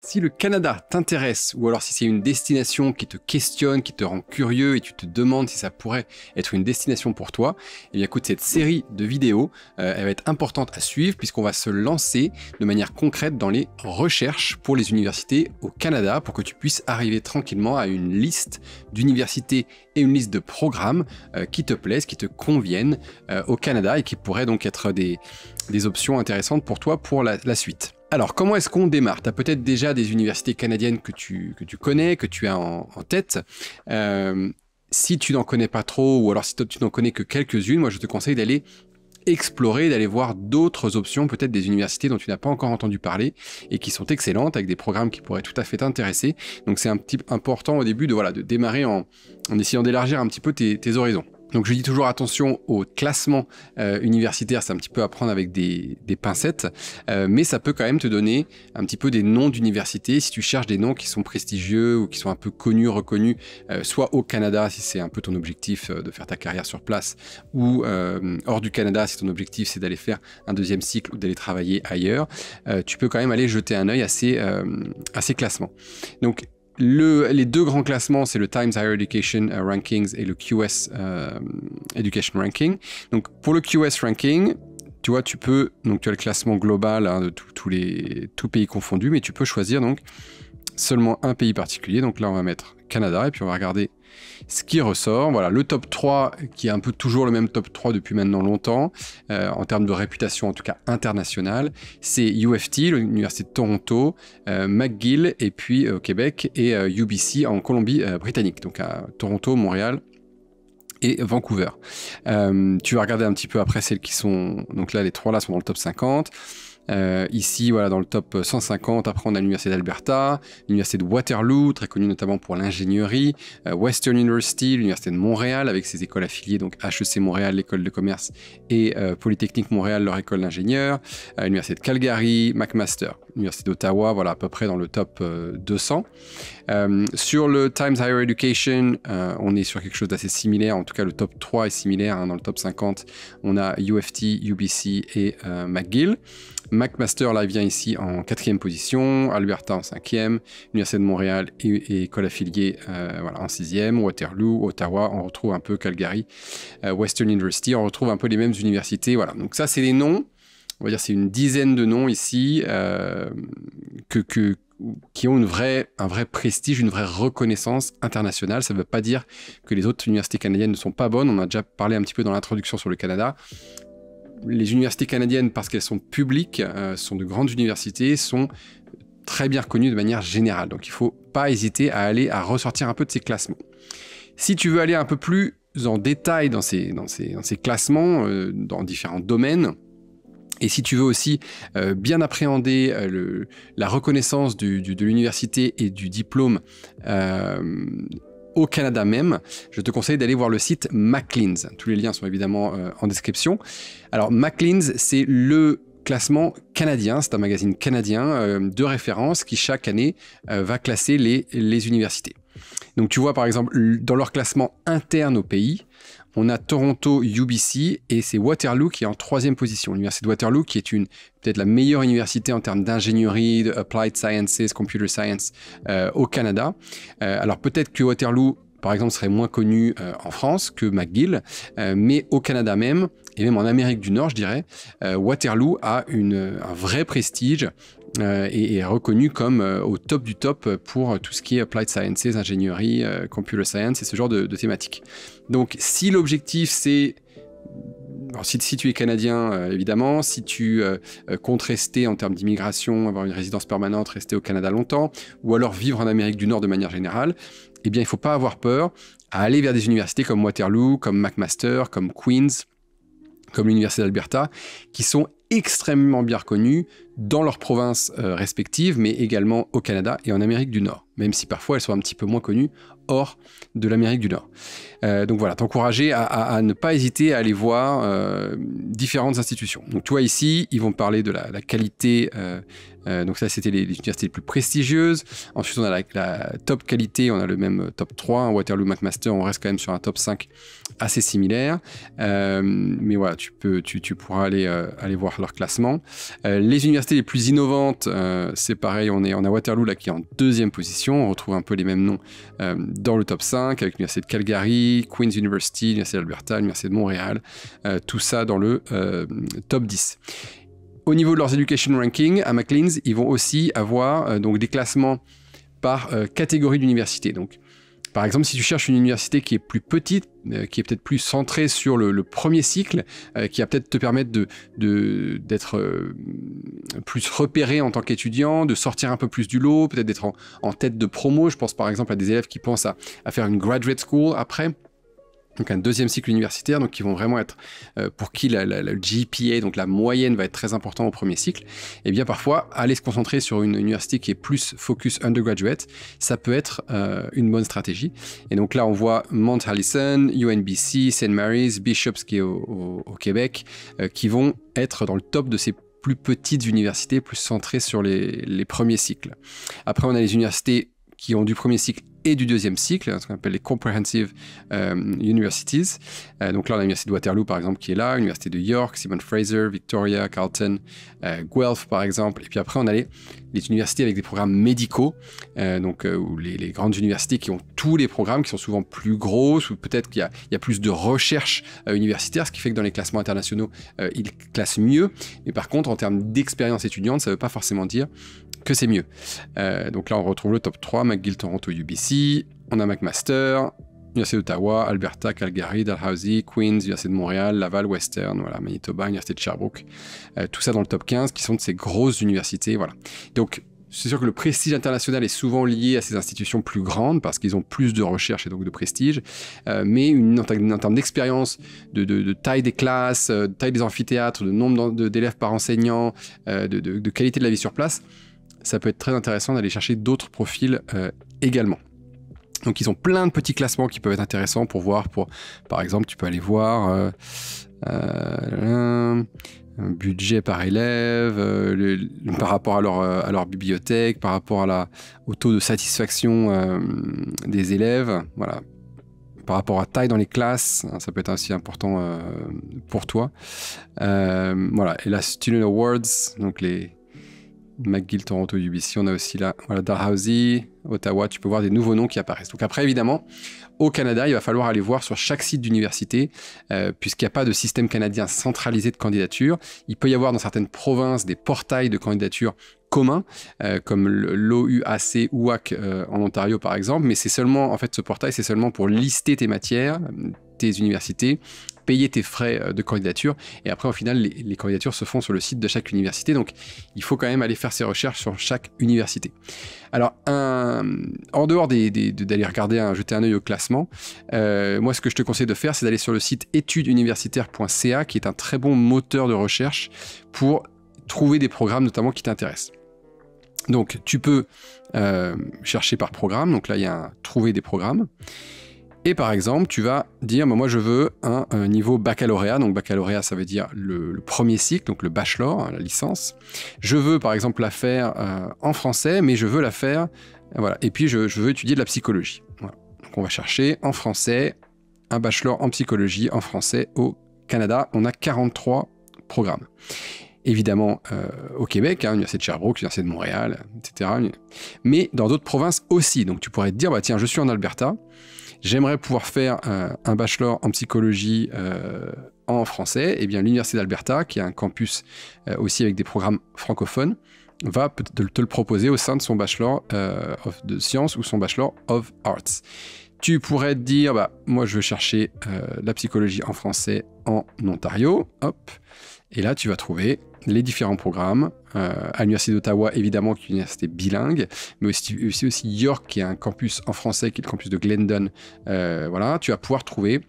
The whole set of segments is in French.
Si le Canada t'intéresse, ou alors si c'est une destination qui te questionne, qui te rend curieux et tu te demandes si ça pourrait être une destination pour toi, eh bien écoute, cette série de vidéos, elle va être importante à suivre puisqu'on va se lancer de manière concrète dans les recherches pour les universités au Canada pour que tu puisses arriver tranquillement à une liste d'universités et une liste de programmes qui te plaisent, qui te conviennent au Canada et qui pourraient donc être des options intéressantes pour toi pour la suite. Alors, comment est-ce qu'on démarre? Tu as peut-être déjà des universités canadiennes que tu connais, que tu as en tête. Si tu n'en connais pas trop, ou alors si tu n'en connais que quelques-unes, moi je te conseille d'aller explorer, d'aller voir d'autres options, peut-être des universités dont tu n'as pas encore entendu parler et qui sont excellentes, avec des programmes qui pourraient tout à fait t'intéresser. Donc c'est un petit peu important au début de démarrer en essayant d'élargir un petit peu tes horizons. Donc je dis toujours attention au classement universitaire, c'est un petit peu à prendre avec des pincettes, mais ça peut quand même te donner un petit peu des noms d'universités si tu cherches des noms qui sont prestigieux ou qui sont un peu connus, reconnus, soit au Canada si c'est un peu ton objectif de faire ta carrière sur place, ou hors du Canada si ton objectif c'est d'aller faire un deuxième cycle ou d'aller travailler ailleurs, tu peux quand même aller jeter un œil à ces classements. Donc les deux grands classements, c'est le Times Higher Education Rankings et le QS Education Ranking. Donc pour le QS Ranking, tu vois, tu as le classement global de tous pays confondus, mais tu peux choisir donc seulement un pays particulier. Donc là, on va mettre Canada et puis on va regarder ce qui ressort. Voilà, le top 3 qui est un peu toujours le même top 3 depuis maintenant longtemps, en termes de réputation en tout cas internationale, c'est UFT, l'Université de Toronto, McGill et puis au Québec et UBC en Colombie-Britannique, donc à Toronto, Montréal et Vancouver. Tu vas regarder un petit peu après celles qui sont, donc là les trois là sont dans le top 50. Ici, voilà, dans le top 150, après on a l'Université d'Alberta, l'Université de Waterloo, très connue notamment pour l'ingénierie, Western University, l'Université de Montréal, avec ses écoles affiliées, donc HEC Montréal, l'école de commerce, et Polytechnique Montréal, leur école d'ingénieur, l'Université de Calgary, McMaster, l'Université d'Ottawa, voilà, à peu près dans le top 200. Sur le Times Higher Education, on est sur quelque chose d'assez similaire, en tout cas le top 3 est similaire, dans le top 50, on a UFT, UBC et McGill. McMaster, là, vient ici en 4e position, Alberta en 5e, Université de Montréal et école affiliée en 6e, Waterloo, Ottawa, on retrouve un peu Calgary, Western University, on retrouve un peu les mêmes universités, voilà. Donc ça, c'est les noms, on va dire c'est une dizaine de noms ici qui ont un vrai prestige, une vraie reconnaissance internationale. Ça ne veut pas dire que les autres universités canadiennes ne sont pas bonnes, on a déjà parlé un petit peu dans l'introduction sur le Canada. Les universités canadiennes, parce qu'elles sont publiques, sont de grandes universités, sont très bien reconnues de manière générale. Donc il ne faut pas hésiter à ressortir un peu de ces classements. Si tu veux aller un peu plus en détail dans ces classements, dans différents domaines, et si tu veux aussi bien appréhender la reconnaissance de l'université et du diplôme au Canada même, je te conseille d'aller voir le site Maclean's. Tous les liens sont évidemment en description. Alors Maclean's, c'est le classement canadien, c'est un magazine canadien de référence qui chaque année va classer les universités. Donc tu vois par exemple dans leur classement interne au pays, on a Toronto UBC et c'est Waterloo qui est en 3e position. L'université de Waterloo qui est peut-être la meilleure université en termes d'ingénierie, de applied sciences, computer science au Canada. Alors peut-être que Waterloo, par exemple, serait moins connu en France que McGill, mais au Canada même, et même en Amérique du Nord, je dirais, Waterloo a un vrai prestige et est reconnu comme au top du top pour tout ce qui est applied sciences, ingénierie, computer science et ce genre de thématiques. Donc si l'objectif c'est... Alors, si tu es canadien, évidemment, si tu comptes rester en termes d'immigration, avoir une résidence permanente, rester au Canada longtemps, ou alors vivre en Amérique du Nord de manière générale, eh bien, il ne faut pas avoir peur à aller vers des universités comme Waterloo, comme McMaster, comme Queen's, comme l'Université d'Alberta, qui sont extrêmement bien reconnues dans leurs provinces respectives, mais également au Canada et en Amérique du Nord, même si parfois elles sont un petit peu moins connues hors de l'Amérique du Nord. Donc voilà, t'encourager à ne pas hésiter à aller voir différentes institutions. Donc tu vois ici, ils vont parler de la qualité. Donc ça, c'était les universités les plus prestigieuses. Ensuite, on a la top qualité, on a le même top 3. Hein, Waterloo, McMaster, on reste quand même sur un top 5 assez similaire. Mais voilà, tu pourras aller voir leur classement. Les universités les plus innovantes, c'est pareil, on a Waterloo là qui est en 2e position. On retrouve un peu les mêmes noms dans le top 5 avec l'université de Calgary, Queen's University, l'université d'Alberta, l'université de Montréal. Tout ça dans le top 10. Au niveau de leurs education ranking, à Maclean's, ils vont aussi avoir donc des classements par catégorie d'université. Donc, par exemple, si tu cherches une université qui est plus petite, qui est peut-être plus centrée sur le premier cycle, qui va peut-être te permettre d'être plus repéré en tant qu'étudiant, de sortir un peu plus du lot, peut-être d'être en tête de promo. Je pense par exemple à des élèves qui pensent à faire une graduate school après. Donc un 2e cycle universitaire, donc qui vont vraiment être pour qui la GPA, donc la moyenne va être très important au premier cycle. Et bien parfois, aller se concentrer sur une université qui est plus focus undergraduate, ça peut être une bonne stratégie. Et donc là, on voit Mount Allison, UNBC, St. Mary's, Bishops qui est au Québec, qui vont être dans le top de ces plus petites universités, plus centrées sur les premiers cycles. Après, on a les universités qui ont du premier cycle et du 2e cycle, ce qu'on appelle les Comprehensive Universities. Donc là, on a l'université de Waterloo, par exemple, qui est là, l'université de York, Simon Fraser, Victoria, Carleton, Guelph, par exemple. Et puis après, on a les universités avec des programmes médicaux, ou les grandes universités qui ont tous les programmes, qui sont souvent plus grosses, ou peut-être qu'il y a plus de recherche universitaire, ce qui fait que dans les classements internationaux, ils classent mieux. Mais par contre, en termes d'expérience étudiante, ça ne veut pas forcément dire que c'est mieux. Donc là, on retrouve le top 3, McGill, Toronto, UBC. On a McMaster, Université d'Ottawa, Alberta, Calgary, Dalhousie, Queen's, Université de Montréal, Laval, Western, voilà, Manitoba, Université de Sherbrooke. Tout ça dans le top 15, qui sont de ces grosses universités. Voilà. Donc, c'est sûr que le prestige international est souvent lié à ces institutions plus grandes parce qu'ils ont plus de recherche et donc de prestige. Mais en termes d'expérience, de taille des classes, de taille des amphithéâtres, de nombre d'élèves par enseignant, de qualité de la vie sur place, ça peut être très intéressant d'aller chercher d'autres profils également. Donc ils ont plein de petits classements qui peuvent être intéressants pour voir, par exemple, tu peux aller voir un budget par élève, par rapport à leur bibliothèque, par rapport au taux de satisfaction des élèves, voilà. Par rapport à taille dans les classes, ça peut être aussi important pour toi. Voilà, et la Student Awards, donc les McGill, Toronto, UBC, on a aussi là, voilà, Dalhousie, Ottawa, tu peux voir des nouveaux noms qui apparaissent. Donc après, évidemment, au Canada, il va falloir aller voir sur chaque site d'université, puisqu'il n'y a pas de système canadien centralisé de candidature. Il peut y avoir dans certaines provinces des portails de candidature communs, comme l'OUAC, UAC en Ontario par exemple, mais c'est seulement, en fait, ce portail, c'est seulement pour lister tes matières, tes universités, payer tes frais de candidature, et après, au final, les candidatures se font sur le site de chaque université, donc il faut quand même aller faire ses recherches sur chaque université. Alors, en dehors d'aller regarder, jeter un œil au classement, moi, ce que je te conseille de faire, c'est d'aller sur le site étudesuniversitaires.ca, qui est un très bon moteur de recherche pour trouver des programmes, notamment, qui t'intéressent. Donc, tu peux chercher par programme, donc là, il y a trouver des programmes. Et par exemple, tu vas dire, moi je veux un niveau baccalauréat. Donc baccalauréat, ça veut dire le premier cycle, donc le bachelor, la licence. Je veux par exemple la faire en français, mais je veux la faire, voilà. Et puis je veux étudier de la psychologie. Voilà. Donc on va chercher en français, un bachelor en psychologie en français au Canada. On a 43 programmes. Évidemment au Québec, l'université de Sherbrooke, l'université de Montréal, etc. Mais dans d'autres provinces aussi. Donc tu pourrais te dire, tiens, je suis en Alberta. J'aimerais pouvoir faire un bachelor en psychologie en français. Eh bien, l'Université d'Alberta, qui a un campus aussi avec des programmes francophones, va te le proposer au sein de son bachelor de sciences ou son bachelor of arts. Tu pourrais te dire, moi, je veux chercher la psychologie en français en Ontario. Hop. Et là, tu vas trouver les différents programmes. À l'Université d'Ottawa, évidemment, qui est une université bilingue, mais aussi York, qui a un campus en français, qui est le campus de Glendon. Voilà, tu vas pouvoir trouver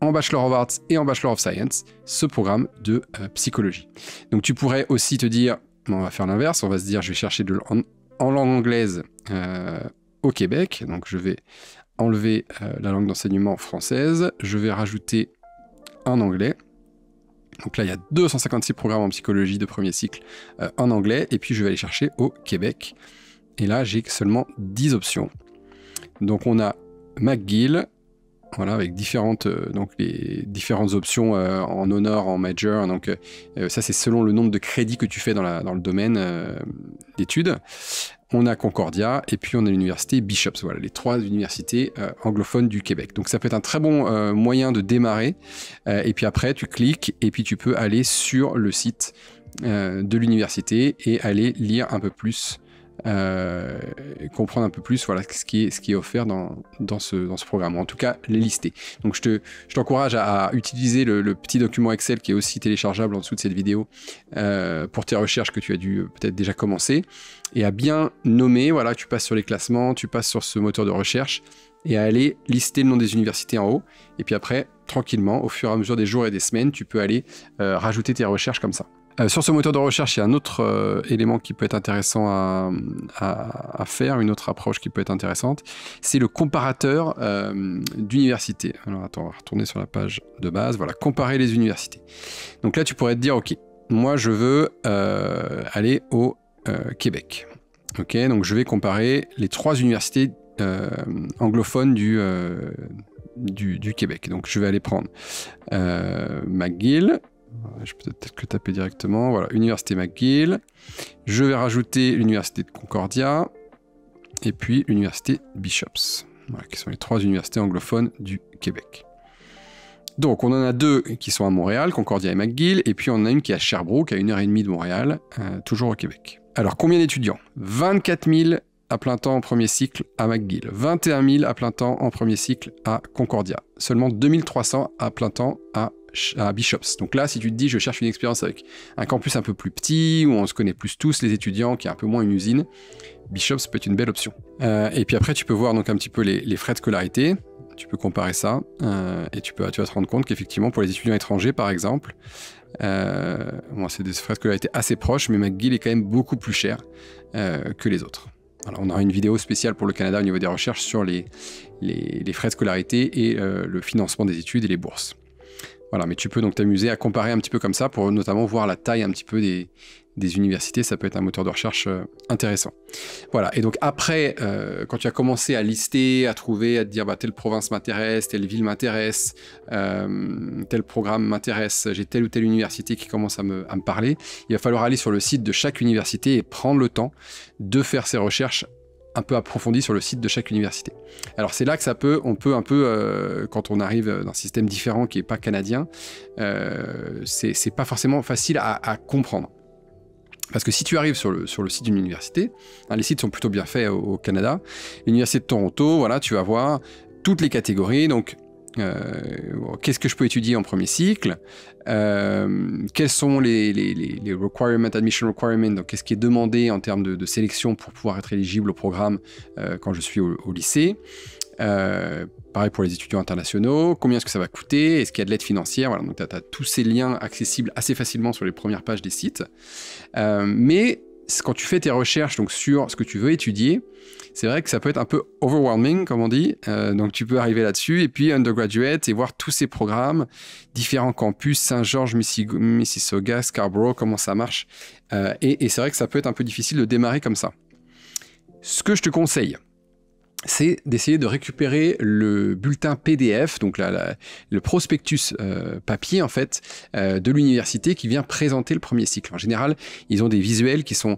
en Bachelor of Arts et en Bachelor of Science ce programme de psychologie. Donc, tu pourrais aussi te dire, on va faire l'inverse, on va se dire, je vais chercher en langue anglaise au Québec. Donc, je vais enlever la langue d'enseignement française. Je vais rajouter un anglais. Donc là, il y a 256 programmes en psychologie de premier cycle en anglais. Et puis, je vais aller chercher au Québec. Et là, j'ai seulement 10 options. Donc, on a McGill, voilà, avec différentes, les différentes options en honor, en major. Donc, ça, c'est selon le nombre de crédits que tu fais dans le domaine d'études. On a Concordia et puis on a l'université Bishops. Voilà, les 3 universités anglophones du Québec. Donc, ça peut être un très bon moyen de démarrer. Et puis après, tu cliques et puis tu peux aller sur le site de l'université et aller lire un peu plus. Comprendre un peu plus voilà, ce qui est offert dans ce programme, en tout cas les lister. Donc je t'encourage à utiliser le petit document Excel qui est aussi téléchargeable en dessous de cette vidéo pour tes recherches que tu as dû peut-être déjà commencer, et à bien nommer, voilà, tu passes sur les classements, tu passes sur ce moteur de recherche et à aller lister le nom des universités en haut, et puis après tranquillement au fur et à mesure des jours et des semaines tu peux aller rajouter tes recherches comme ça. Sur ce moteur de recherche, il y a un autre élément qui peut être intéressant à faire, une autre approche qui peut être intéressante, c'est le comparateur d'universités. Alors attends, on va retourner sur la page de base, voilà, comparer les universités. Donc là, tu pourrais te dire, ok, moi je veux aller au Québec. Ok, donc je vais comparer les 3 universités anglophones du Québec. Donc je vais aller prendre McGill. Je peux peut-être le taper directement. Voilà, Université McGill. Je vais rajouter l'Université de Concordia et puis l'Université Bishops. Voilà, qui sont les 3 universités anglophones du Québec. Donc, on en a 2 qui sont à Montréal, Concordia et McGill, et puis on en a une qui est à Sherbrooke, à 1h30 de Montréal, toujours au Québec. Alors, combien d'étudiants? 24 000 à plein temps en premier cycle à McGill, 21 000 à plein temps en premier cycle à Concordia, seulement 2300 à plein temps à Bishops. Donc là, si tu te dis, je cherche une expérience avec un campus un peu plus petit, où on se connaît plus tous les étudiants, qui est un peu moins une usine, Bishops peut être une belle option. Et puis après, tu peux voir donc un petit peu les frais de scolarité, tu peux comparer ça, et tu vas te rendre compte qu'effectivement, pour les étudiants étrangers, par exemple, bon, c'est des frais de scolarité assez proches, mais McGill est quand même beaucoup plus cher que les autres. Alors, on aura une vidéo spéciale pour le Canada au niveau des recherches sur les frais de scolarité et le financement des études et les bourses. Voilà, mais tu peux donc t'amuser à comparer un petit peu comme ça pour notamment voir la taille un petit peu des universités. Ça peut être un moteur de recherche intéressant. Voilà, et donc après, quand tu as commencé à lister, à trouver, à te dire bah, telle province m'intéresse, telle ville m'intéresse, tel programme m'intéresse, j'ai telle ou telle université qui commence à me parler, il va falloir aller sur le site de chaque université et prendre le temps de faire ces recherches un peu approfondi sur le site de chaque université. Alors c'est là que on peut un peu, quand on arrive d'un système différent qui n'est pas canadien, c'est pas forcément facile à comprendre. Parce que si tu arrives sur le site d'une université, hein, les sites sont plutôt bien faits au Canada, l'université de Toronto, voilà, tu vas voir toutes les catégories, donc qu'est-ce que je peux étudier en premier cycle, quels sont les admission requirements, donc qu'est-ce qui est demandé en termes de sélection pour pouvoir être éligible au programme quand je suis au lycée. Pareil pour les étudiants internationaux, combien est-ce que ça va coûter, est-ce qu'il y a de l'aide financière, voilà, donc tu as tous ces liens accessibles assez facilement sur les premières pages des sites. Mais quand tu fais tes recherches donc, sur ce que tu veux étudier, c'est vrai que ça peut être un peu overwhelming, comme on dit. Donc, tu peux arriver là-dessus et puis undergraduate et voir tous ces programmes, différents campus, Saint-Georges, Mississauga, Scarborough, comment ça marche. Et c'est vrai que ça peut être un peu difficile de démarrer comme ça. Ce que je te conseille, c'est d'essayer de récupérer le bulletin PDF, donc le prospectus papier en fait, de l'université qui vient présenter le premier cycle. En général, ils ont des visuels qui sont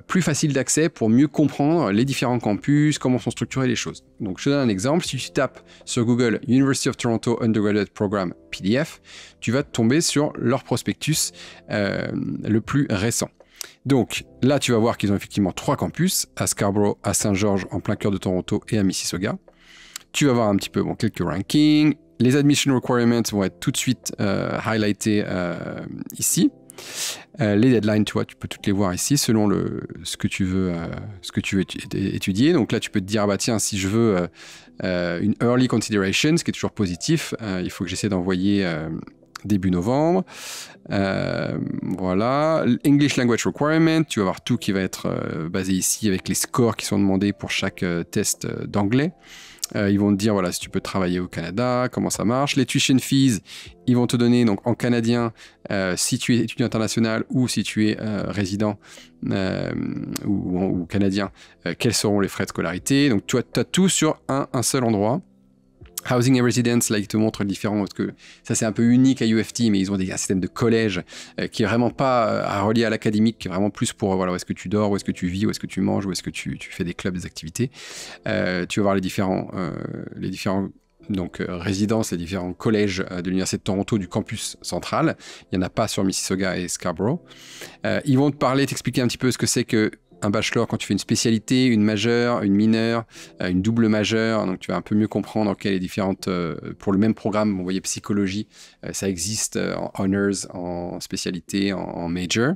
plus faciles d'accès pour mieux comprendre les différents campus, comment sont structurées les choses. Donc je te donne un exemple, si tu tapes sur Google University of Toronto Undergraduate Program PDF, tu vas tomber sur leur prospectus le plus récent. Donc là, tu vas voir qu'ils ont effectivement 3 campus, à Scarborough, à Saint-Georges, en plein cœur de Toronto, et à Mississauga. Tu vas voir un petit peu quelques rankings. Les admission requirements vont être tout de suite highlightés ici. Les deadlines, tu vois, tu peux toutes les voir ici selon ce que tu veux étudier. Donc là, tu peux te dire, ah bah tiens, si je veux une early consideration, ce qui est toujours positif, il faut que j'essaie d'envoyer début novembre. Voilà. English Language Requirement, tu vas voir tout qui va être basé ici avec les scores qui sont demandés pour chaque test d'anglais. Ils vont te dire voilà, si tu peux travailler au Canada, comment ça marche. Les tuition fees, ils vont te donner donc en canadien si tu es étudiant international ou si tu es résident ou canadien, quels seront les frais de scolarité. Donc tu as tout sur un seul endroit. Housing and Residence, là, ils te montrent le différent, parce que ça, c'est un peu unique à UFT, mais ils ont un système de collège qui est vraiment pas à relier à l'académique, qui est vraiment plus pour, voilà, où est-ce que tu dors, où est-ce que tu vis, où est-ce que tu manges, où est-ce que tu fais des clubs, des activités. Tu vas voir les différents donc, résidences, les différents collèges de l'Université de Toronto, du campus central. Il n'y en a pas sur Mississauga et Scarborough. Ils vont te parler, t'expliquer un petit peu ce que c'est que un bachelor quand tu fais une spécialité, une majeure, une mineure, une double majeure, donc tu vas un peu mieux comprendre quelles les différentes, pour le même programme, vous voyez psychologie, ça existe en honors, en spécialité, en major.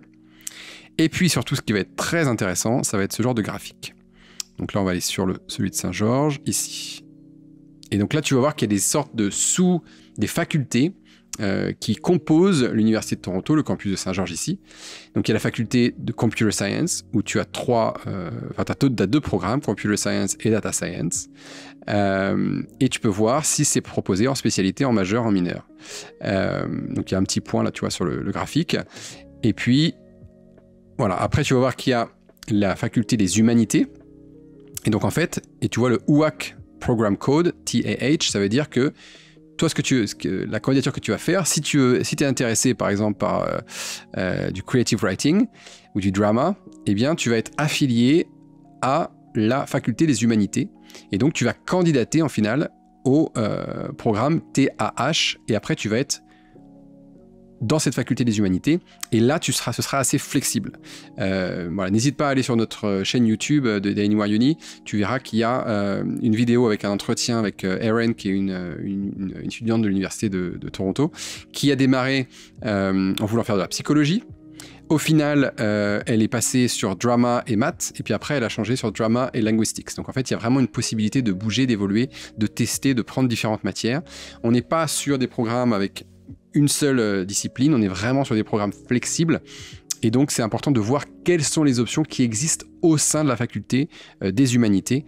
Et puis surtout ce qui va être très intéressant, ça va être ce genre de graphique. Donc là on va aller sur celui de Saint-Georges, ici. Et donc là tu vas voir qu'il y a des sortes de des facultés qui composent l'Université de Toronto, le campus de Saint-Georges ici. Donc il y a la faculté de Computer Science, où tu as deux programmes, Computer Science et Data Science. Et tu peux voir si c'est proposé en spécialité, en majeur, en mineur. Donc il y a un petit point là, tu vois, sur le graphique. Et puis, voilà, après tu vas voir qu'il y a la faculté des humanités. Et donc en fait, et tu vois le UAC Program Code, TAH, ça veut dire que toi, la candidature que tu vas faire, si tu es intéressé par exemple par du creative writing ou du drama, eh bien tu vas être affilié à la faculté des humanités et donc tu vas candidater en finale au programme TAH et après tu vas être dans cette faculté des humanités, et là ce sera assez flexible. Voilà, n'hésite pas à aller sur notre chaîne YouTube de Anywhere Uni, tu verras qu'il y a une vidéo avec un entretien avec Erin, qui est une étudiante de l'université de Toronto, qui a démarré en voulant faire de la psychologie. Au final, elle est passée sur drama et maths, et puis après, elle a changé sur drama et linguistics. Donc en fait, il y a vraiment une possibilité de bouger, d'évoluer, de tester, de prendre différentes matières. On n'est pas sur des programmes avec une seule discipline, on est vraiment sur des programmes flexibles et donc c'est important de voir quelles sont les options qui existent au sein de la faculté des humanités,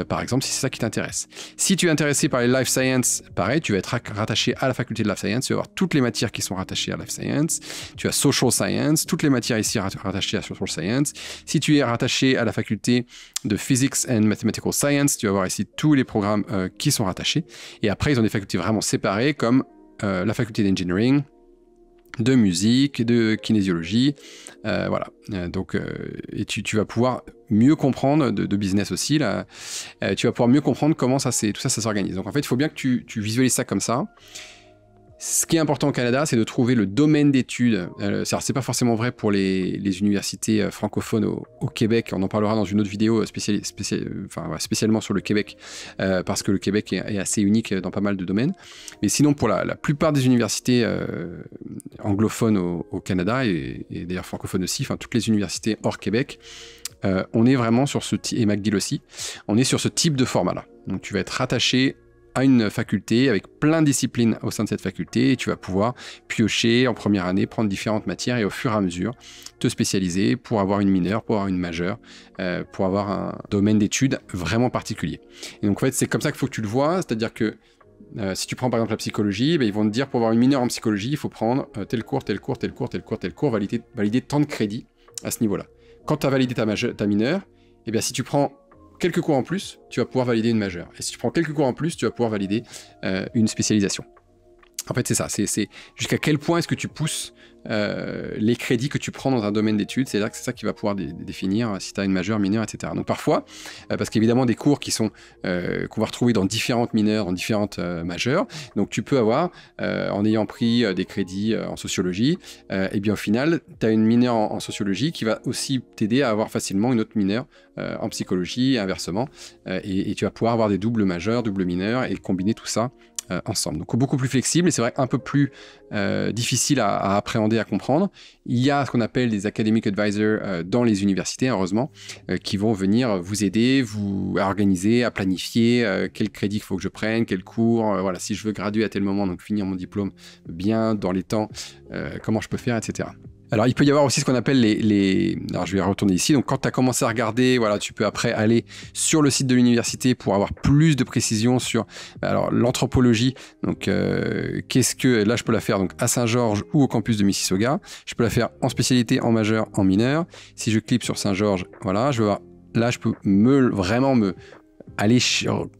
par exemple, si c'est ça qui t'intéresse. Si tu es intéressé par les life science, pareil, tu vas être rattaché à la faculté de life science, tu vas avoir toutes les matières qui sont rattachées à life science, tu as social science, toutes les matières ici rattachées à social science. Si tu es rattaché à la faculté de physics and mathematical science, tu vas voir ici tous les programmes qui sont rattachés, et après ils ont des facultés vraiment séparées comme la faculté d'engineering, de musique, de kinésiologie, voilà. Donc, et tu vas pouvoir mieux comprendre, de business aussi, là, tu vas pouvoir mieux comprendre comment tout ça s'organise. Donc en fait, il faut bien que tu visualises ça comme ça. Ce qui est important au Canada, c'est de trouver le domaine d'études. C'est pas forcément vrai pour les universités francophones au Québec. On en parlera dans une autre vidéo spécialement sur le Québec, parce que le Québec est assez unique dans pas mal de domaines. Mais sinon, pour la plupart des universités anglophones au Canada, et d'ailleurs francophones aussi, enfin toutes les universités hors Québec, on est vraiment sur et McGill aussi, on est sur ce type de format-là. Donc tu vas être rattaché à une faculté avec plein de disciplines au sein de cette faculté et tu vas pouvoir piocher en première année, prendre différentes matières et au fur et à mesure te spécialiser pour avoir une mineure, pour avoir une majeure, pour avoir un domaine d'études vraiment particulier. Et donc en fait c'est comme ça qu'il faut que tu le vois, c'est-à-dire que si tu prends par exemple la psychologie, ils vont te dire pour avoir une mineure en psychologie, il faut prendre tel cours, valider tant de crédits à ce niveau-là. Quand tu as validé ta mineure, et bien si tu prends quelques cours en plus, tu vas pouvoir valider une majeure. Et si tu prends quelques cours en plus, tu vas pouvoir valider une spécialisation. En fait, c'est ça. C'est jusqu'à quel point est-ce que tu pousses les crédits que tu prends dans un domaine d'études. C'est ça qui va pouvoir définir si tu as une majeure, mineure, etc. Donc parfois, parce qu'évidemment des cours qu'on va retrouver dans différentes mineures, dans différentes majeures, donc tu peux avoir, en ayant pris des crédits en sociologie, et bien au final, tu as une mineure en sociologie qui va aussi t'aider à avoir facilement une autre mineure en psychologie et inversement, et tu vas pouvoir avoir des doubles majeurs, doubles mineurs, et combiner tout ça ensemble. Donc beaucoup plus flexible, et c'est vrai un peu plus difficile à appréhender, à comprendre. Il y a ce qu'on appelle des academic advisors dans les universités, heureusement, qui vont venir vous aider, vous à organiser, à planifier quel crédit il faut que je prenne, quel cours, voilà, si je veux graduer à tel moment, donc finir mon diplôme bien dans les temps, comment je peux faire, etc. Alors, il peut y avoir aussi ce qu'on appelle Alors, je vais retourner ici. Donc, quand tu as commencé à regarder, voilà, tu peux après aller sur le site de l'université pour avoir plus de précisions sur l'anthropologie. Donc, qu'est-ce que... Là, je peux la faire donc, à Saint-Georges ou au campus de Mississauga. Je peux la faire en spécialité, en majeur, en mineur. Si je clique sur Saint-Georges, voilà, je vais voir... Là, je peux vraiment aller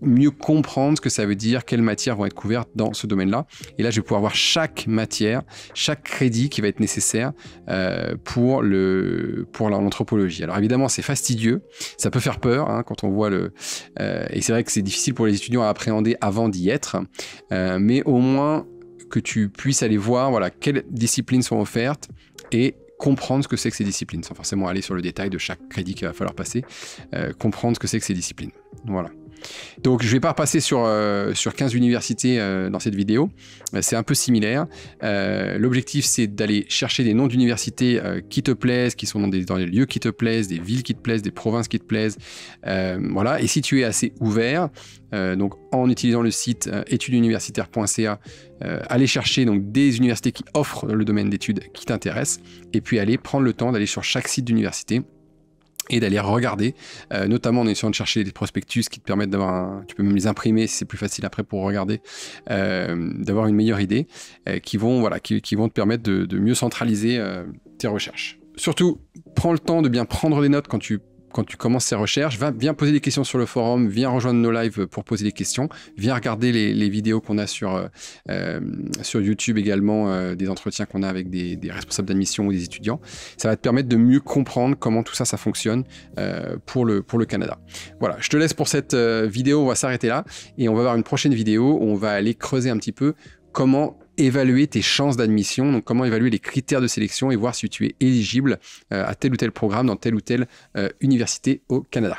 mieux comprendre ce que ça veut dire, quelles matières vont être couvertes dans ce domaine-là. Et là, je vais pouvoir voir chaque matière, chaque crédit qui va être nécessaire pour l'anthropologie. Alors évidemment, c'est fastidieux, ça peut faire peur hein, quand on voit et c'est vrai que c'est difficile pour les étudiants à appréhender avant d'y être, mais au moins que tu puisses aller voir voilà, quelles disciplines sont offertes et comprendre ce que c'est que ces disciplines, sans forcément aller sur le détail de chaque crédit qu'il va falloir passer, comprendre ce que c'est que ces disciplines. Voilà. Donc je ne vais pas repasser sur 15 universités dans cette vidéo, c'est un peu similaire. L'objectif c'est d'aller chercher des noms d'universités qui te plaisent, qui sont dans les lieux qui te plaisent, des villes qui te plaisent, des provinces qui te plaisent. Voilà. Et si tu es assez ouvert, donc en utilisant le site étudesuniversitaires.ca, aller chercher donc, des universités qui offrent le domaine d'études qui t'intéresse, et puis aller prendre le temps d'aller sur chaque site d'université et d'aller regarder, notamment en essayant de chercher des prospectus qui te permettent d'avoir tu peux même les imprimer si c'est plus facile après pour regarder, d'avoir une meilleure idée, qui vont te permettre de mieux centraliser tes recherches. Surtout, prends le temps de bien prendre des notes quand tu commences ces recherches, viens poser des questions sur le forum, viens rejoindre nos lives pour poser des questions, viens regarder les vidéos qu'on a sur YouTube également, des entretiens qu'on a avec des responsables d'admission ou des étudiants. Ça va te permettre de mieux comprendre comment tout ça fonctionne pour le Canada. Voilà, je te laisse pour cette vidéo, on va s'arrêter là et on va voir une prochaine vidéo où on va aller creuser un petit peu comment évaluer tes chances d'admission, donc comment évaluer les critères de sélection et voir si tu es éligible à tel ou tel programme dans telle ou telle université au Canada.